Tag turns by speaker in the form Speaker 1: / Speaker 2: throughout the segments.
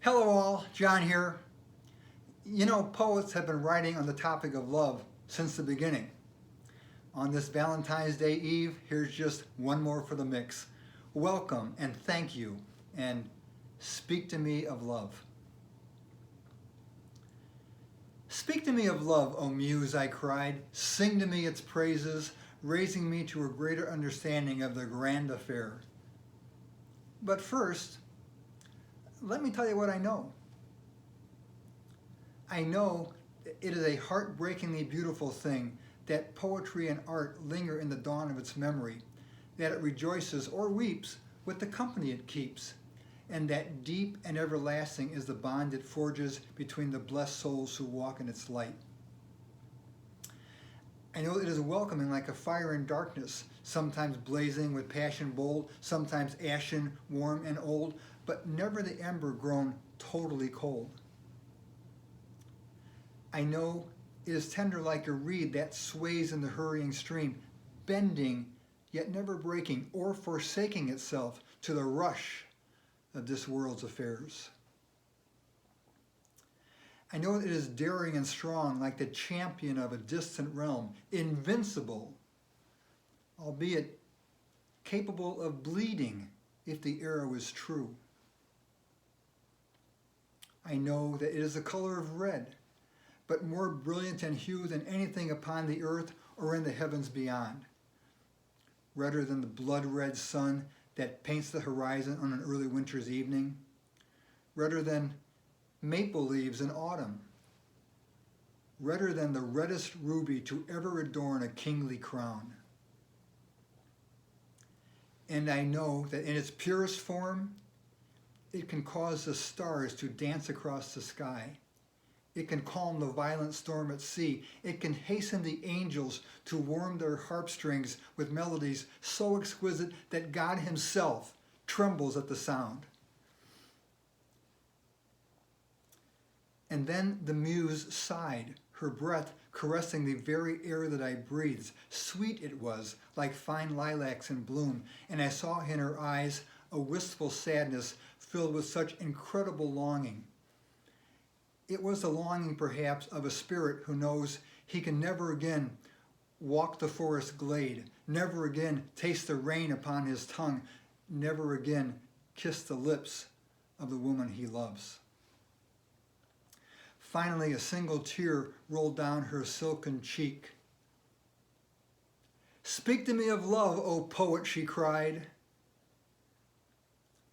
Speaker 1: Hello all, John here. You know, poets have been writing on the topic of love since the beginning. On this Valentine's Day Eve, here's just one more for the mix. Welcome and thank you, and speak to me of love. Speak to me of love, O muse, I cried. Sing to me its praises, raising me to a greater understanding of the grand affair. But first, let me tell you what I know. I know it is a heartbreakingly beautiful thing that poetry and art linger in the dawn of its memory, that it rejoices or weeps with the company it keeps, and that deep and everlasting is the bond it forges between the blessed souls who walk in its light. I know it is welcoming like a fire in darkness, sometimes blazing with passion bold, sometimes ashen, warm, and old, but never the ember grown totally cold. I know it is tender like a reed that sways in the hurrying stream, bending yet never breaking or forsaking itself to the rush of this world's affairs. I know it is daring and strong like the champion of a distant realm, invincible, albeit capable of bleeding if the arrow is true. I know that it is the color of red, but more brilliant in hue than anything upon the earth or in the heavens beyond. Redder than the blood-red sun that paints the horizon on an early winter's evening. Redder than maple leaves in autumn. Redder than the reddest ruby to ever adorn a kingly crown. And I know that in its purest form, it can cause the stars to dance across the sky. It can calm the violent storm at sea. It can hasten the angels to warm their harp strings with melodies so exquisite that God himself trembles at the sound. And then the muse sighed, her breath caressing the very air that I breathed. Sweet it was, like fine lilacs in bloom, and I saw in her eyes a wistful sadness filled with such incredible longing. It was the longing, perhaps, of a spirit who knows he can never again walk the forest glade, never again taste the rain upon his tongue, never again kiss the lips of the woman he loves. Finally, a single tear rolled down her silken cheek. "Speak to me of love, O poet," she cried.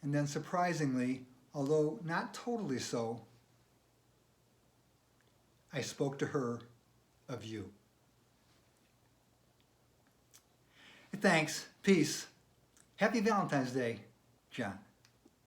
Speaker 1: And then surprisingly, although not totally so, I spoke to her of you. Thanks. Peace. Happy Valentine's Day, John.